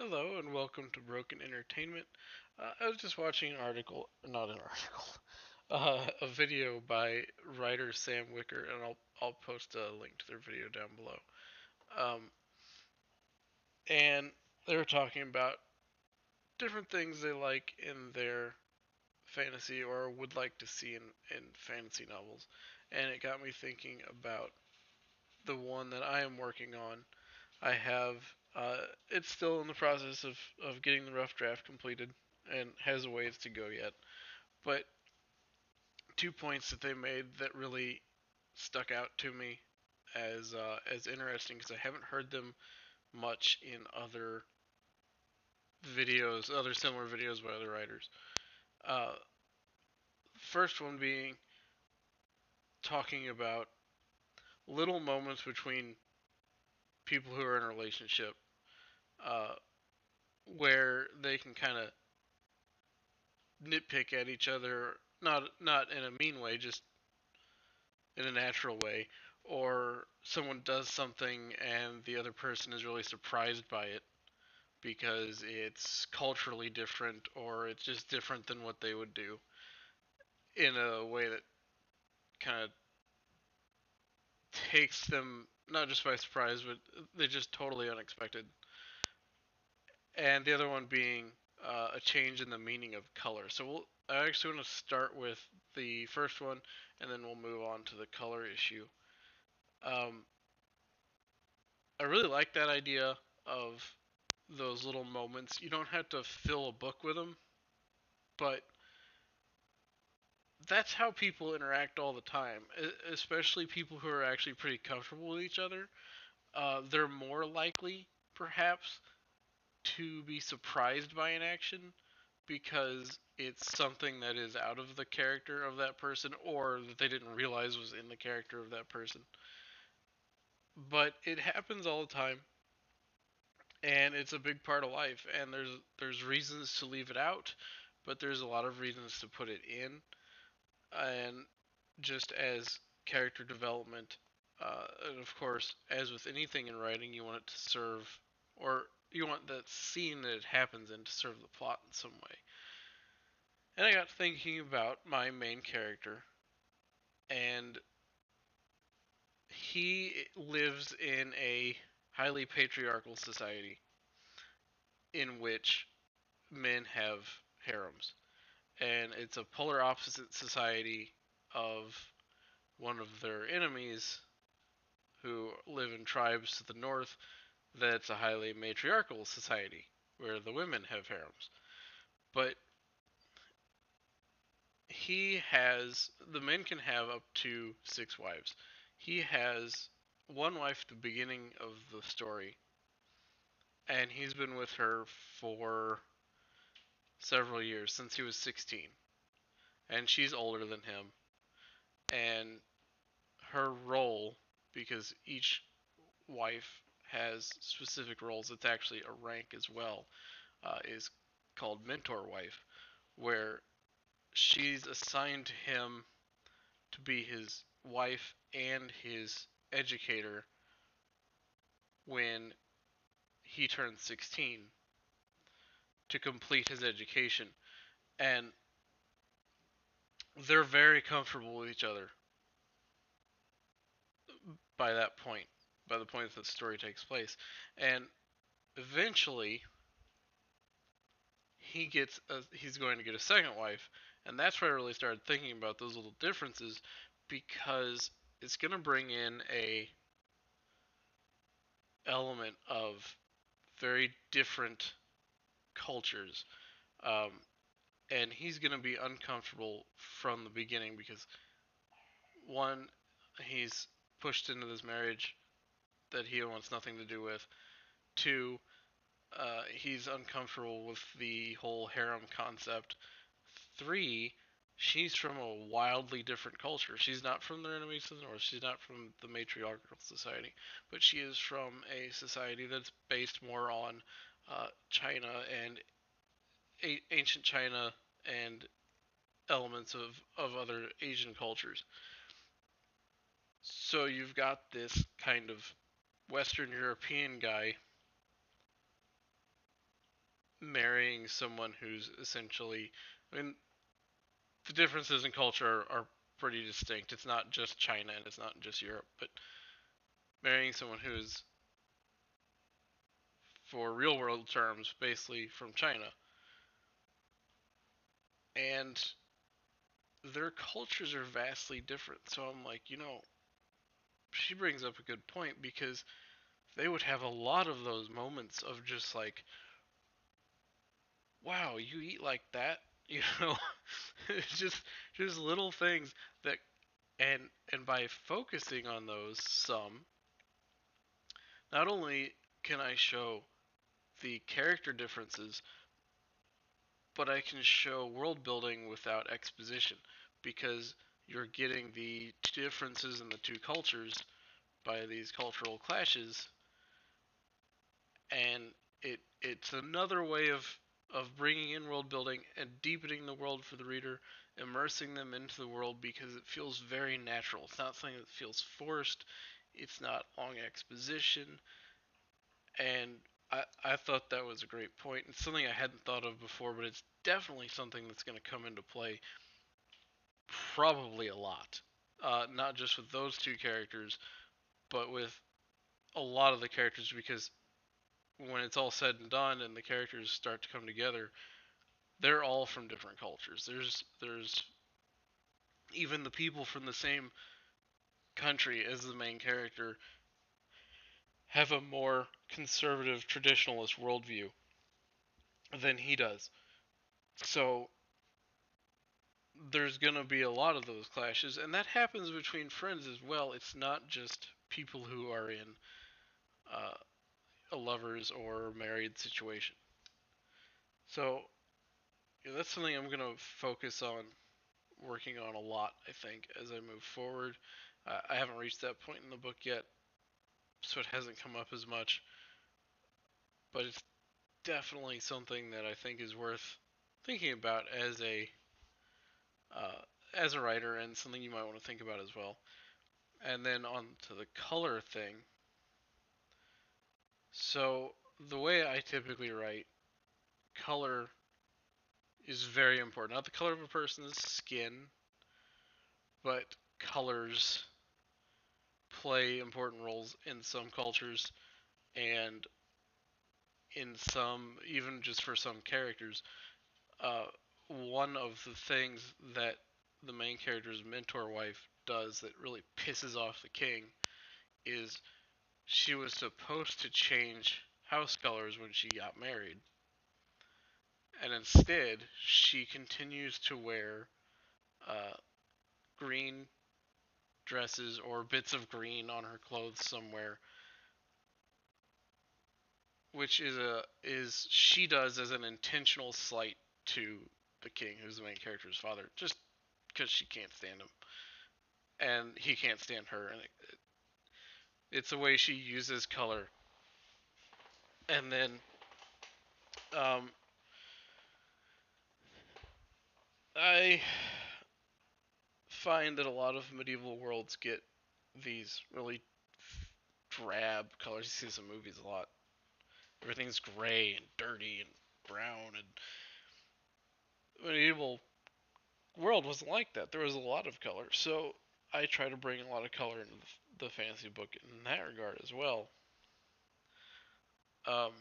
Hello and welcome to Broken Entertainment. I was just watching an article, not an article, a video by writer Sam Wicker, and I'll post a link to their video down below. Um, and they were talking about different things they like in their fantasy or would like to see in fantasy novels, and it got me thinking about the one that I am working on. I have it's still in the process of getting the rough draft completed and has a ways to go yet. But 2 points that they made that really stuck out to me as interesting because I haven't heard them much in other videos, other similar videos by other writers. Uh, First one being talking about little moments between people who are in a relationship uh, where they can kind of nitpick at each other, not in a mean way, just in a natural way, or someone does something and the other person is really surprised by it because it's culturally different or it's just different than what they would do in a way that kind of takes them not just by surprise, but they're just totally unexpected. And the other one being a change in the meaning of color. So I actually want to start with the first one, and then we'll move on to the color issue. Um, I really like that idea of those little moments. You don't have to fill a book with them, but that's how people interact all the time, especially people who are actually pretty comfortable with each other. They're more likely, perhaps, to be surprised by an action because it's something that is out of the character of that person or that they didn't realize was in the character of that person. But it happens all the time, and it's a big part of life, and there's reasons to leave it out, but there's a lot of reasons to put it in. And just as character development, and of course, as with anything in writing, you want it to serve, or you want that scene that it happens in to serve the plot in some way. And I got thinking about my main character, and he lives in a highly patriarchal society in which men have harems. And it's a polar opposite society of one of their enemies who live in tribes to the north that's a highly matriarchal society where the women have harems. But the men can have up to 6 wives. He has one wife at the beginning of the story, and he's been with her for several years since he was 16. And she's older than him. And her role, because each wife has specific roles, it's actually a rank as well, is called mentor wife, where she's assigned to him to be his wife and his educator when he turns 16 to complete his education. And they're very comfortable with each other by that point, by the point that the story takes place. And eventually, he's going to get a second wife, and that's where I really started thinking about those little differences because it's going to bring in a element of very different cultures, um, and he's going to be uncomfortable from the beginning because one, he's pushed into this marriage that he wants nothing to do with. Two, he's uncomfortable with the whole harem concept. Three, she's from a wildly different culture. She's not from their enemies to the north. She's not from the matriarchal society, but she is from a society that's based more on China and ancient China and elements of other Asian cultures. So you've got this kind of Western European guy marrying someone who's essentially, I mean, the differences in culture are pretty distinct. It's not just China and it's not just Europe, but marrying someone who's, for real world terms, basically from China, and their cultures are vastly different. So I'm like, she brings up a good point because they would have a lot of those moments of just like, wow, you eat like that, you know, it's just little things that, and and by focusing on those some, not only can I show the character differences, but I can show world building without exposition because you're getting the differences in the two cultures by these cultural clashes, and it's another way of bringing in world building and deepening the world for the reader, immersing them into the world because it feels very natural. It's not something that feels forced. It's not long exposition, and I thought that was a great point. It's something I hadn't thought of before, but it's definitely something that's going to come into play probably a lot. Not just with those two characters, but with a lot of the characters because when it's all said and done and the characters start to come together, they're all from different cultures. There's even the people from the same country as the main character have a more conservative traditionalist worldview than he does. So there's gonna be a lot of those clashes, and that happens between friends as well. It's not just people who are in uh, a lovers or married situation. So that's something I'm gonna focus on working on a lot, I think, as I move forward. I haven't reached that point in the book yet, so it hasn't come up as much, but it's definitely something that I think is worth thinking about uh, as a writer, and something you might want to think about as well. And then on to the color thing. So the way I typically write, color is very important. Not the color of a person's skin, but colors play important roles in some cultures and in some, even just for some characters. One of the things that the main character's mentor wife does that really pisses off the king is she was supposed to change house colors when she got married, and instead she continues to wear uh, green dresses or bits of green on her clothes somewhere, which is she does as an intentional slight to the king, who's the main character's father, just because she can't stand him and he can't stand her, and it's a way she uses color. And then um, I find that a lot of medieval worlds get these really drab colors. You see this in movies a lot. Everything's gray and dirty and brown, and medieval world wasn't like that. There was a lot of color. So I try to bring a lot of color into the fantasy book in that regard as well. Um,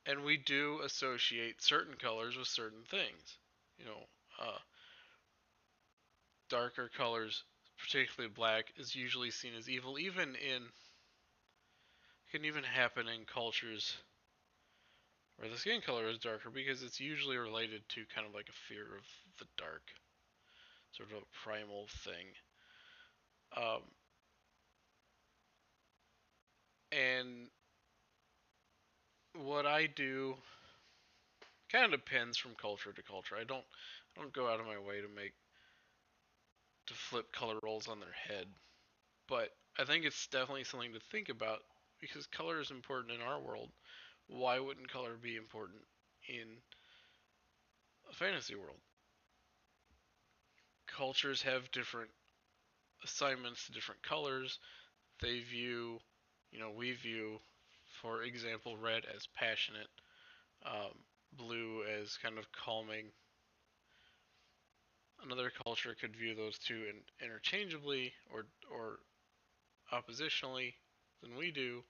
and we do associate certain colors with certain things. You know, darker colors, particularly black, is usually seen as evil. Even in It can even happen in cultures where the skin color is darker because it's usually related to kind of like a fear of the dark, sort of a primal thing. Um, and what I do kind of depends from culture to culture. I don't go out of my way to flip color roles on their head, but I think it's definitely something to think about because color is important in our world. Why wouldn't color be important in a fantasy world? Cultures have different assignments to different colors. We view, for example, red as passionate, Blue as kind of calming. Another culture could view those two interchangeably or oppositionally than we do.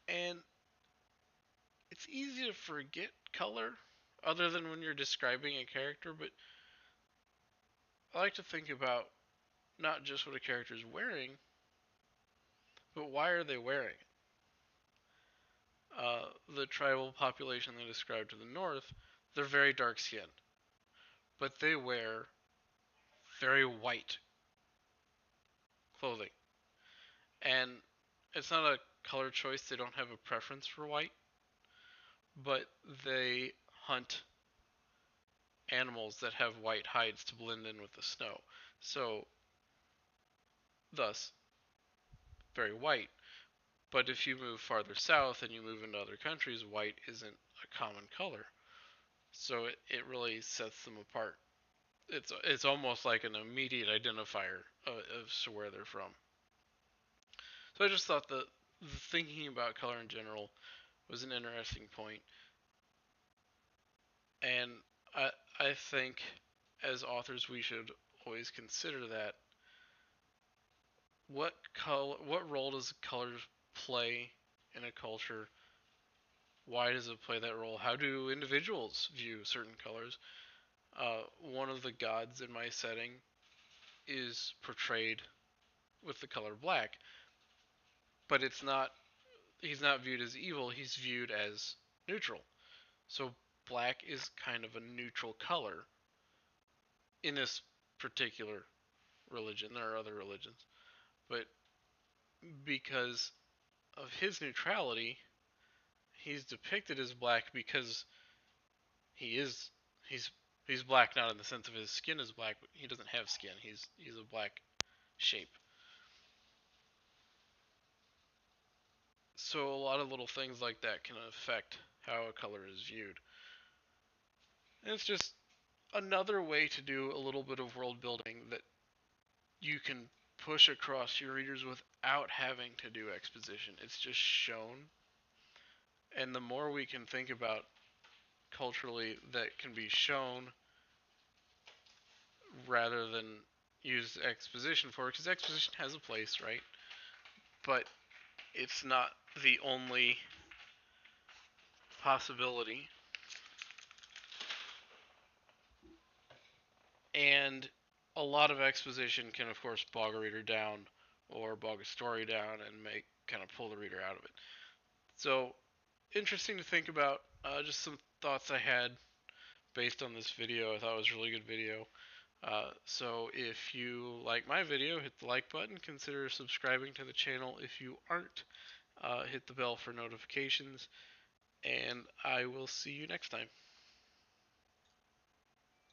And it's easy to forget color other than when you're describing a character, but I like to think about not just what a character is wearing, but why are they wearing it? The tribal population they described to the north, they're very dark skinned, but they wear very white clothing. And it's not a color choice, they don't have a preference for white, but they hunt animals that have white hides to blend in with the snow. So, thus, very white. But if you move farther south and you move into other countries, white isn't a common color. So it really sets them apart. It's almost like an immediate identifier of where they're from. So I just thought that thinking about color in general was an interesting point, and I I think as authors we should always consider that what role does color play in a culture? Why does it play that role? How do individuals view certain colors? One of the gods in my setting is portrayed with the color black, but it's not he's not viewed as evil, he's viewed as neutral. So black is kind of a neutral color in this particular religion. There are other religions, but because of his neutrality, he's depicted as black because he is he's he's black not in the sense of his skin is black, but he doesn't have skin. He's a black shape. So a lot of little things like that can affect how a color is viewed. And it's just another way to do a little bit of world building that you can push across your readers without having to do exposition. It's just shown. And the more we can think about culturally that can be shown rather than use exposition for, because exposition has a place, right? But it's not the only possibility. And a lot of exposition can, of course, bog a reader down or bog a story down and make kind of pull the reader out of it. So interesting to think about. Just some thoughts I had based on this video. I thought it was a really good video. So if you like my video, hit the like button. Consider subscribing to the channel if you aren't. Hit the bell for notifications. And I will see you next time.